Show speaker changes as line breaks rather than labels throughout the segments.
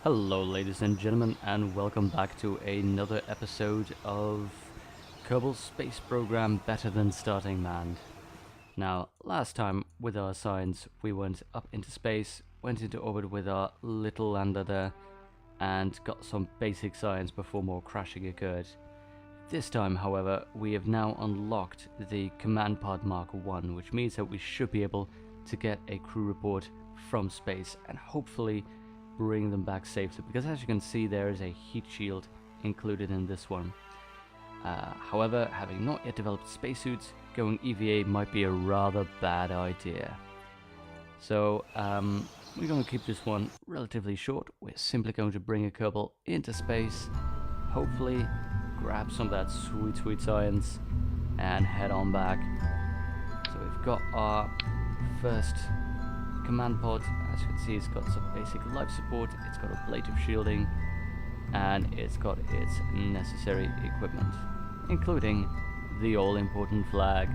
Hello ladies and gentlemen, and welcome back to another episode of Kerbal Space Program Better Than Starting Manned. Now, last time with our science we went up into space, went into orbit with our little lander there, and got some basic science before more crashing occurred. This time, however, we have now unlocked the Command Pod Mark 1, which means that we should be able to get a crew report from space and hopefully bring them back safely, because as you can see there is a heat shield included in this one. However, having not yet developed spacesuits, going EVA might be a rather bad idea. So we're going to keep this one relatively short. We're simply going to bring a Kerbal into space, hopefully grab some of that sweet science and head on back. So we've got our first command pod. As you can see, it's got some basic life support, it's got ablative shielding, and it's got its necessary equipment, including the all-important flag.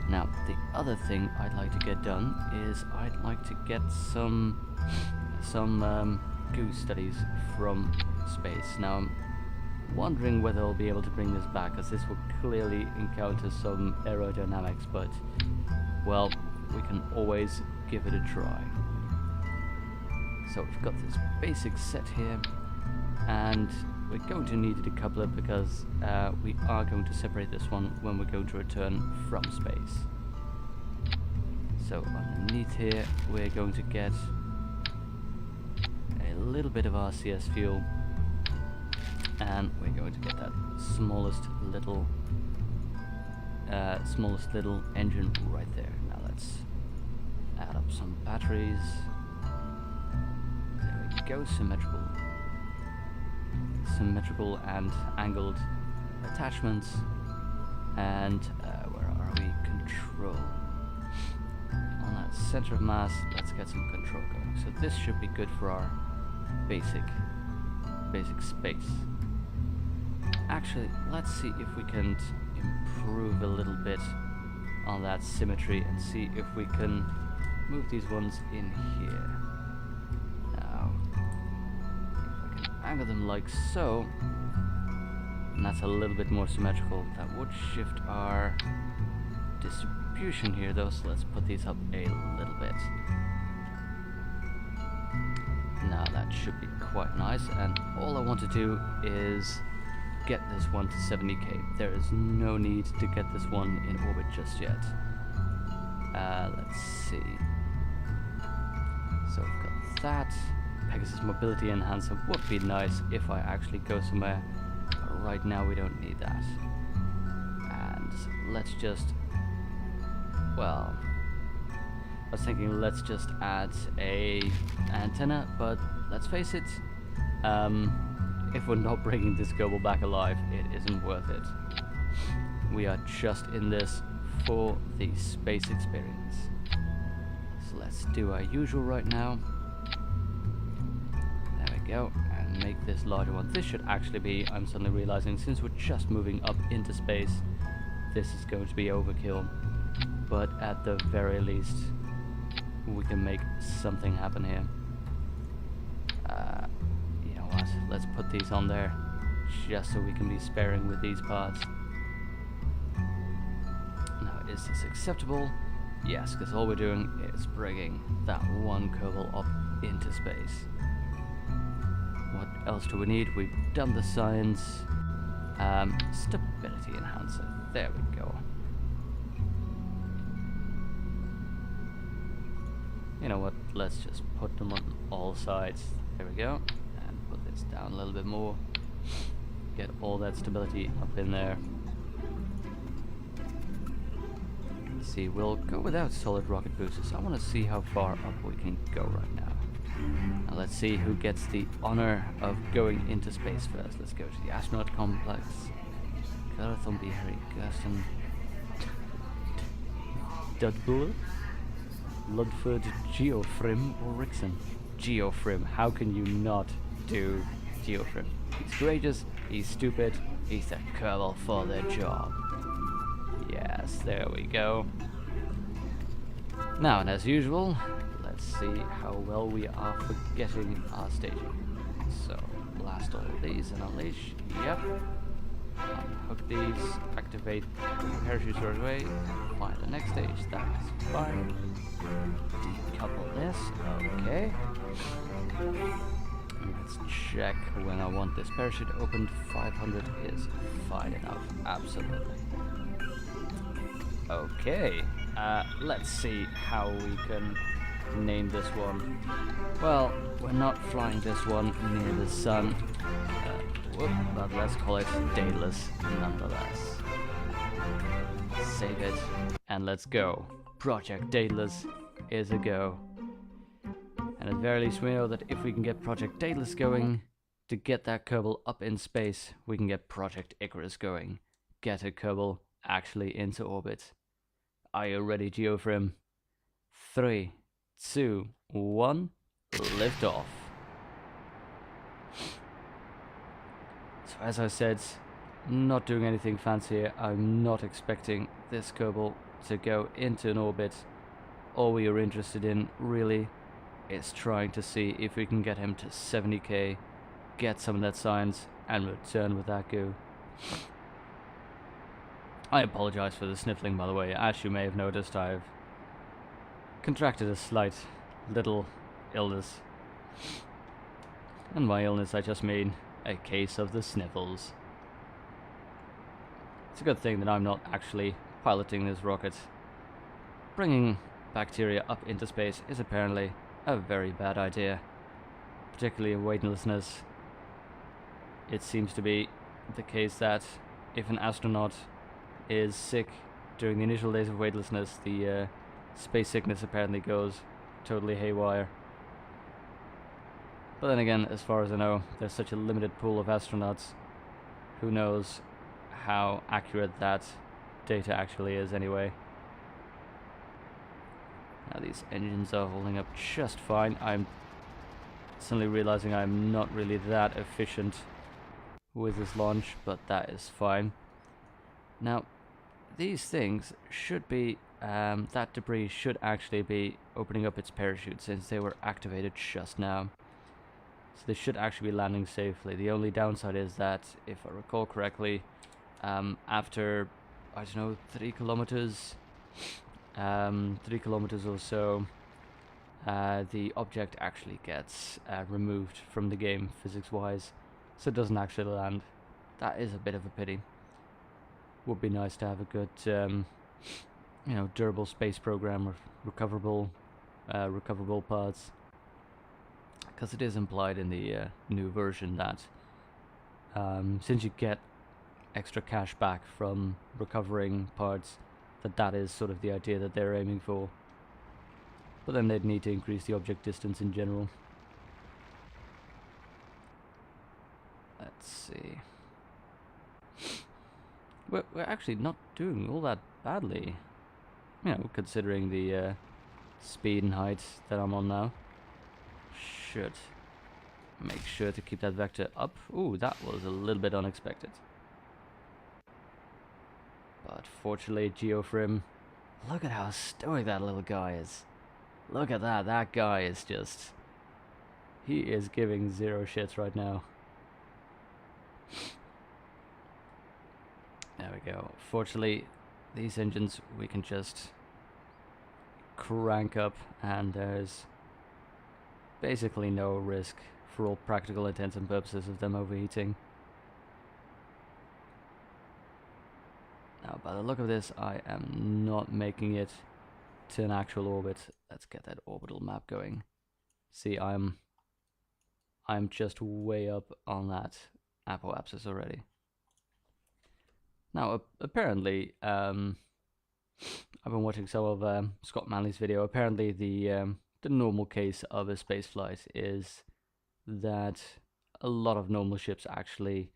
Now, the other thing I'd like to get done is I'd like to get some goose studies from space. Now, I'm wondering whether I'll be able to bring this back, as this will clearly encounter some aerodynamics, but, well, we can always give it a try. So we've got this basic set here, and we're going to need a decoupler because we are going to separate this one when we're going to return from space. So underneath here we're going to get a little bit of RCS fuel, and we're going to get that smallest little engine right there. Now let's add up some batteries. There we go, symmetrical and angled attachments. And where are we? Control. On that center of mass, let's get some control going. So this should be good for our basic space. Actually, let's see if we can improve a little bit on that symmetry and see if we can move these ones in here. Now, if I can angle them like so, and that's a little bit more symmetrical, that would shift our distribution here though, so let's put these up a little bit. Now that should be quite nice, and all I want to do is get this one to 70k. There is no need to get this one in orbit just yet. Let's see. So we've got that. Pegasus mobility enhancer would be nice if I actually go somewhere. Right now we don't need that. And let's just, well, I was thinking let's just add a antenna, but let's face it, if we're not bringing this Kerbal back alive, it isn't worth it. We are just in this for the space experience. So let's do our usual right now. There we go, and make this larger one. This should actually be, I'm suddenly realizing, since we're just moving up into space, this is going to be overkill. But at the very least, we can make something happen here. You know what, let's put these on there, just so we can be sparing with these parts. Now, is this acceptable? Yes, because all we're doing is bringing that one Kerbal up into space. What else do we need? We've done the science. Stability enhancer. There we go. You know what? Let's just put them on all sides. There we go. And put this down a little bit more. Get all that stability up in there. Let's see, we'll go without solid rocket boosters. I want to see how far up we can go right now. Now let's see who gets the honor of going into space first. Let's go to the astronaut complex. Garthombi, Harry Gersten, Dudbuller, Ludford, Geofrim, or Rickson. Geofrim, how can you not do Geofrim? He's courageous, he's stupid, he's the Kerbal for the job. Yes, there we go. Now, and as usual, let's let's see how well we are for getting our staging. So, blast all of these and unleash. Yep. Unhook these, activate parachutes right away, fly the next stage, that is fine. Decouple this, okay. Let's check when I want this parachute opened. 500 is fine enough, absolutely. Okay, let's see how we can name this one. Well, we're not flying this one near the sun, but let's call it Daedalus nonetheless. Save it, and let's go. Project Daedalus is a go. And at the very least we know that if we can get Project Daedalus going, to get that Kerbal up in space, we can get Project Icarus going. Get a Kerbal actually into orbit. Are you ready, Geofrim? 3, 2, 1, lift off. So as I said, not doing anything fancy here. I'm not expecting this Kerbal to go into an orbit. All we are interested in, really, is trying to see if we can get him to 70k, get some of that science, and return with that goo. I apologize for the sniffling, by the way. As you may have noticed, I've contracted a slight little illness. And by illness I just mean a case of the sniffles. It's a good thing that I'm not actually piloting this rocket. Bringing bacteria up into space is apparently a very bad idea, particularly in weightlessness. It seems to be the case that if an astronaut is sick during the initial days of weightlessness, the space sickness apparently goes totally haywire. But then again, as far as I know, there's such a limited pool of astronauts. Who knows how accurate that data actually is anyway. Now these engines are holding up just fine. I'm suddenly realizing I'm not really that efficient with this launch, but that is fine. Now, these things should be, that debris should actually be opening up its parachute since they were activated just now. So they should actually be landing safely. The only downside is that, if I recall correctly, after, I don't know, 3 kilometers, 3 kilometers or so, the object actually gets removed from the game physics-wise, so it doesn't actually land. That is a bit of a pity. Would be nice to have a good, you know, durable space program or recoverable parts, because it is implied in the new version that since you get extra cash back from recovering parts, that is sort of the idea that they're aiming for. But then they'd need to increase the object distance in general. Let's see. We're actually not doing all that badly, you know, considering the speed and height that I'm on now. Should make sure to keep that vector up. Ooh, that was a little bit unexpected. But fortunately, Geofrim, look at how stoic that little guy is. Look at that, that guy is just... he is giving zero shits right now. There we go. Fortunately, these engines we can just crank up and there's basically no risk for all practical intents and purposes of them overheating. Now, by the look of this, I am not making it to an actual orbit. Let's get that orbital map going. See, I'm just way up on that apoapsis already. Now, apparently, I've been watching some of Scott Manley's video. Apparently, the normal case of a spaceflight is that a lot of normal ships actually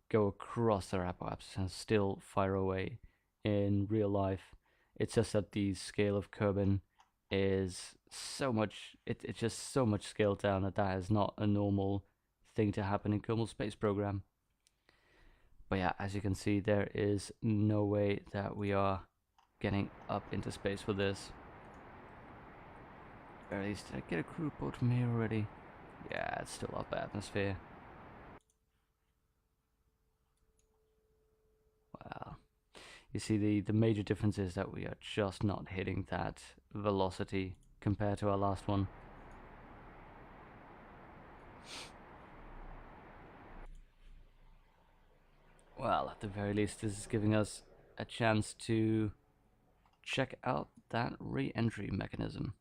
go across their apoapsis and still fire away in real life. It's just that the scale of Kerbin is so much, it's just so much scaled down that is not a normal thing to happen in Kerbal Space Program. But yeah, as you can see, there is no way that we are getting up into space with this. Or at least, did I get a crew report from here already? Yeah, it's still up atmosphere. Wow. You see, the major difference is that we are just not hitting that velocity compared to our last one. Well, at the very least, this is giving us a chance to check out that re-entry mechanism.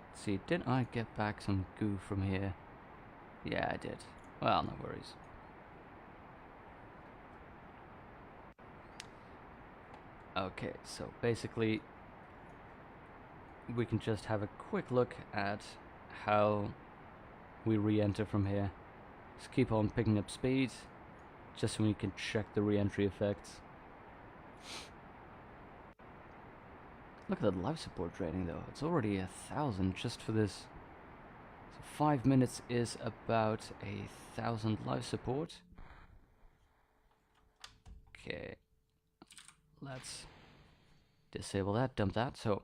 Let's see, didn't I get back some goo from here? Yeah, I did. Well, no worries. Okay, so basically we can just have a quick look at how we re-enter from here. Just keep on picking up speed, just so we can check the re-entry effects. Look at that life support rating though, it's already 1,000 just for this. So 5 minutes is about 1,000 life support. Okay, let's disable that, dump that. So,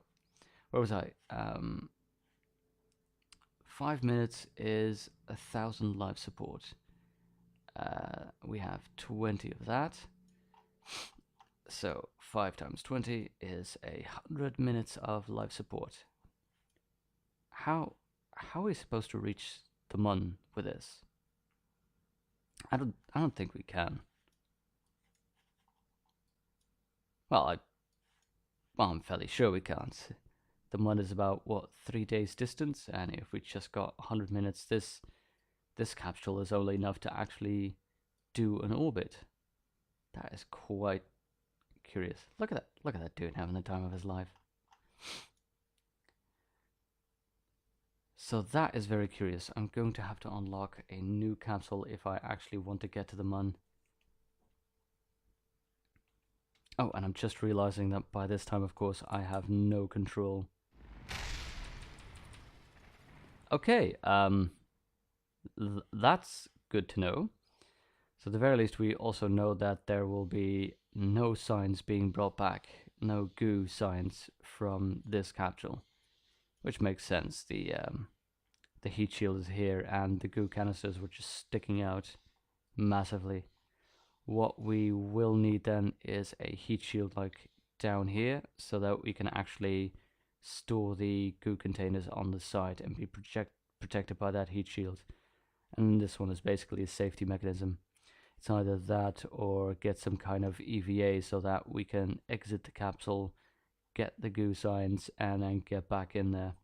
where was I? 5 minutes is 1,000 life support. We have 20 of that. So 5 times 20 is 100 minutes of life support. How are we supposed to reach the Mun with this? I don't think we can. Well, I'm fairly sure we can't. The Mun is about what, 3 days distance, and if we just got 100 minutes, this capsule is only enough to actually do an orbit. That is quite curious. Look at that dude having the time of his life. So that is very curious. I'm going to have to unlock a new capsule if I actually want to get to the Mun. Oh, and I'm just realizing that by this time, of course, I have no control. Okay, that's good to know. So at the very least, we also know that there will be no signs being brought back, no goo signs from this capsule, which makes sense. The heat shield is here, and the goo canisters were just sticking out massively. What we will need then is a heat shield like down here, so that we can actually store the goo containers on the side and be protected by that heat shield. And this one is basically a safety mechanism. It's either that or get some kind of EVA so that we can exit the capsule, get the goo signs, and then get back in there.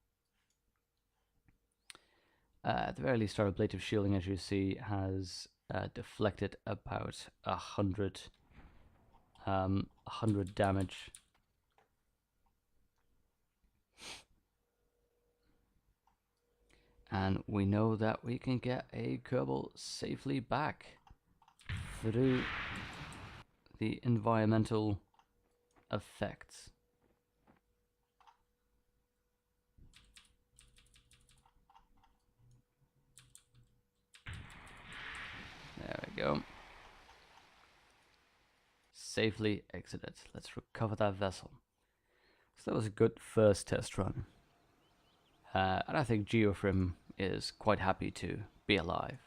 At the very least, our ablative shielding, as you see, has deflected about 100 damage. And we know that we can get a Kerbal safely back through the environmental effects. There we go. Safely exited. Let's recover that vessel. So that was a good first test run. And I think Geofrim is quite happy to be alive.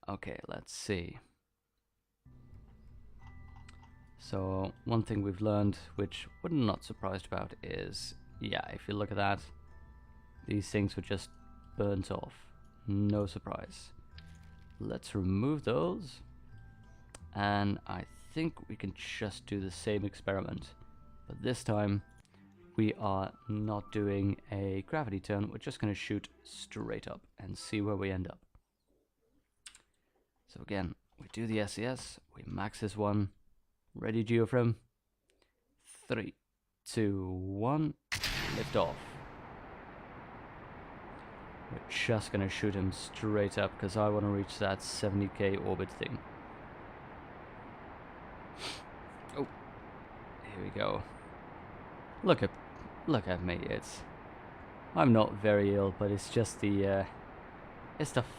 Okay, let's see. So one thing we've learned, which we're not surprised about, is, yeah, if you look at that, these things were just burnt off. No surprise. Let's remove those. And I think we can just do the same experiment. But this time, we are not doing a gravity turn. We're just going to shoot straight up and see where we end up. So again, we do the SES, we max this one. Ready, Geofrim? 3, 2, 1, lift off. We're just going to shoot him straight up because I want to reach that 70k orbit thing. Oh, here we go. Look at me. I'm not very ill, but it's just the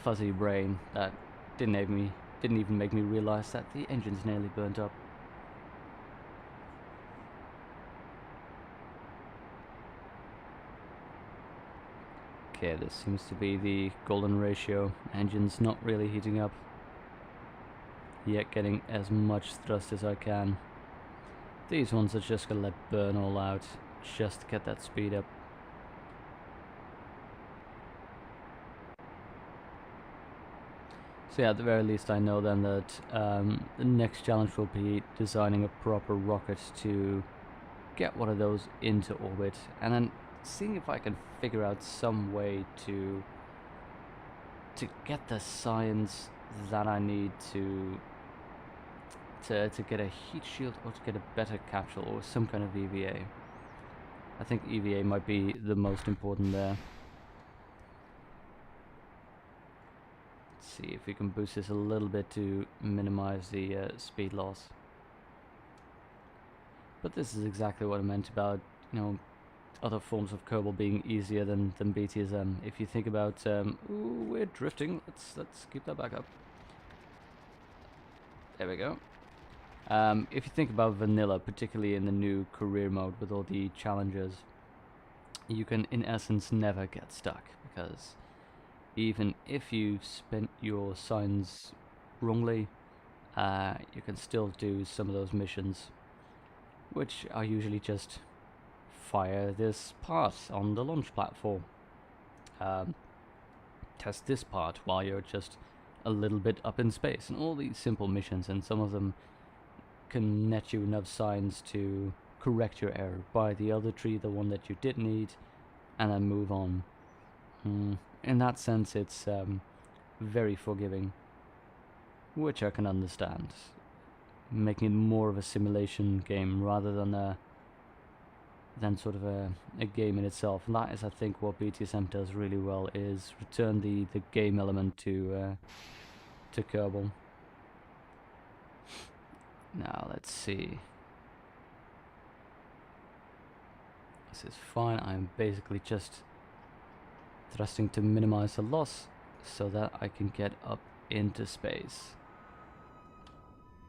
fuzzy brain that didn't even make me realize that the engine's nearly burnt up. Okay, this seems to be the golden ratio. Engine's not really heating up, yet getting as much thrust as I can. These ones are just gonna let burn all out, just to get that speed up. So yeah, at the very least I know then that the next challenge will be designing a proper rocket to get one of those into orbit, and then seeing if I can figure out some way to get the science that I need to get a heat shield or to get a better capsule or some kind of EVA. I think EVA might be the most important there. See if we can boost this a little bit to minimize the speed loss. But this is exactly what I meant about, you know, other forms of Kerbal being easier than BTSM. If you think about, ooh, we're drifting. Let's keep that back up. There we go. If you think about vanilla, particularly in the new career mode with all the challenges, you can in essence never get stuck, because even if you spent your signs wrongly, you can still do some of those missions, which are usually just fire this part on the launch platform, test this part while you're just a little bit up in space, and all these simple missions, and some of them can net you enough signs to correct your error, buy the other tree, the one that you did need, and then move on. In that sense, it's very forgiving, which I can understand, making it more of a simulation game rather than sort of a game in itself. And that is, I think, what BTSM does really well, is return the game element to Kerbal. Now let's see. This is fine. I'm basically just thrusting to minimize the loss so that I can get up into space.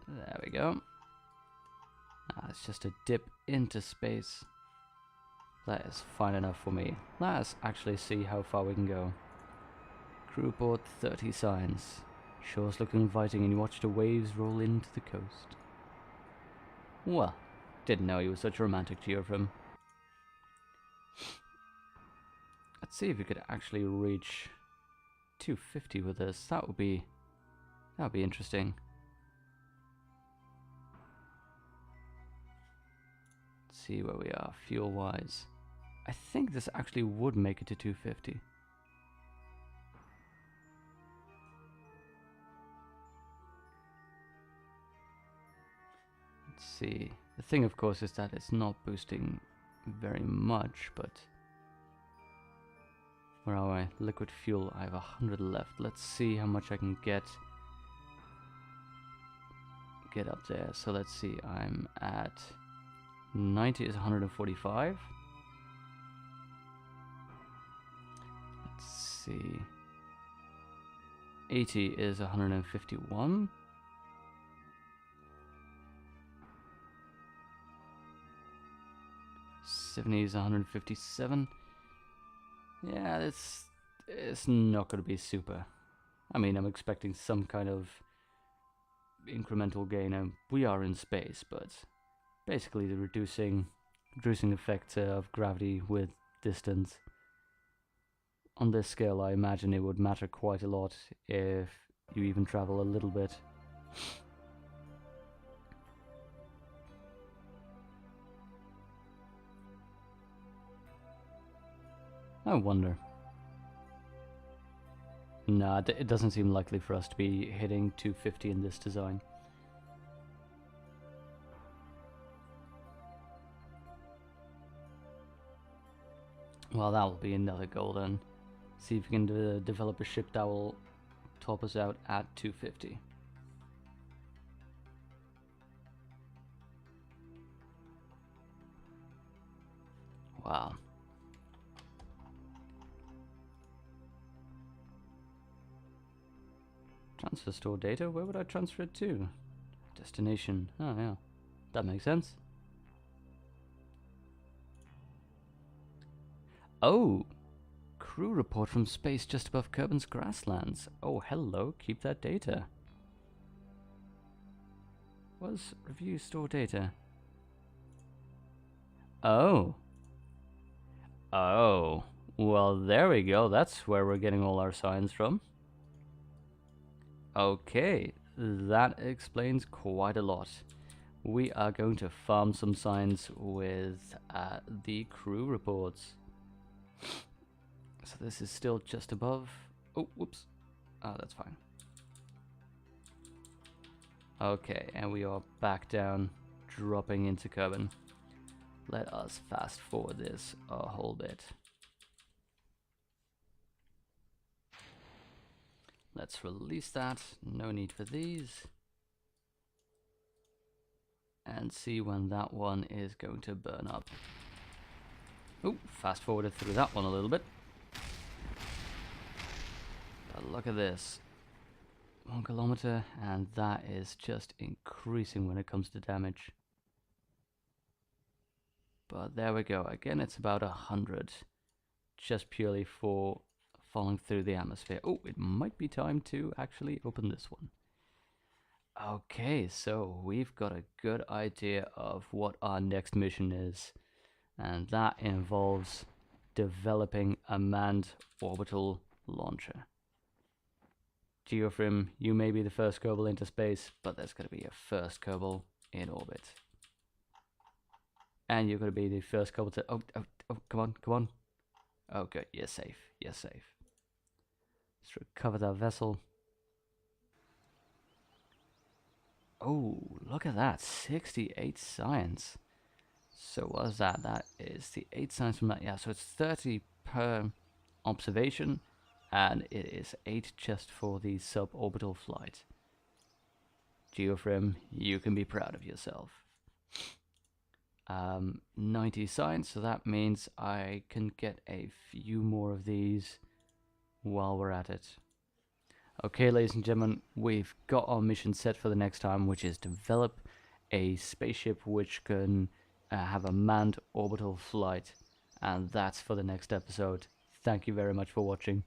There we go. Now it's just a dip into space. That is fine enough for me. Let's actually see how far we can go. Crew port 30 signs. Shores look inviting, and you watch the waves roll into the coast. Well, didn't know he was such a romantic to hear from. Let's see if we could actually reach 250 with this. That would be interesting. Let's see where we are fuel wise. I think this actually would make it to 250. Let's see. The thing, of course, is that it's not boosting very much, but where are I? Liquid fuel, I have 100 left. Let's see how much I can get up there. So let's see, I'm at 90 is 145. Let's see. 80 is 151. 70 is 157. Yeah, it's not going to be super. I mean, I'm expecting some kind of incremental gain, and we are in space, but basically the reducing effect of gravity with distance. On this scale, I imagine it would matter quite a lot if you even travel a little bit. I wonder. Nah, it doesn't seem likely for us to be hitting 250 in this design. Well, that will be another goal then. See if we can develop a ship that will top us out at 250. Wow. Transfer store data? Where would I transfer it to? Destination. Oh yeah, that makes sense. Oh, crew report from space just above Kerban's grasslands. Oh, hello, keep that data. Was review store data? Oh. Oh. Well, there we go. That's where we're getting all our signs from. Okay, that explains quite a lot. We are going to farm some signs with the crew reports. So this is still just above. Oh, whoops. Oh, that's fine. Okay, and we are back down, dropping into Kerbal. Let us fast forward this a whole bit. Let's release that. No need for these. And see when that one is going to burn up. Oh, fast forwarded through that one a little bit. But look at this. 1 kilometer, and that is just increasing when it comes to damage. But there we go. Again, it's about 100. Just purely for falling through the atmosphere. Oh, it might be time to actually open this one. Okay, so we've got a good idea of what our next mission is. And that involves developing a manned orbital launcher. Geofrim, you may be the first Kerbal into space, but there's going to be a first Kerbal in orbit. And you're going to be the first Kerbal to... Oh, come on, come on. Oh, good, you're safe, you're safe. Let's recover that vessel. Oh, look at that, 68 science. So what is that? That is the 8 science from that. Yeah, so it's 30 per observation. And it is 8 just for the suborbital flight. Geofrim, you can be proud of yourself. 90 science, so that means I can get a few more of these while we're at it. Okay, ladies and gentlemen, we've got our mission set for the next time, which is develop a spaceship which can have a manned orbital flight. And that's for the next episode. Thank you very much for watching.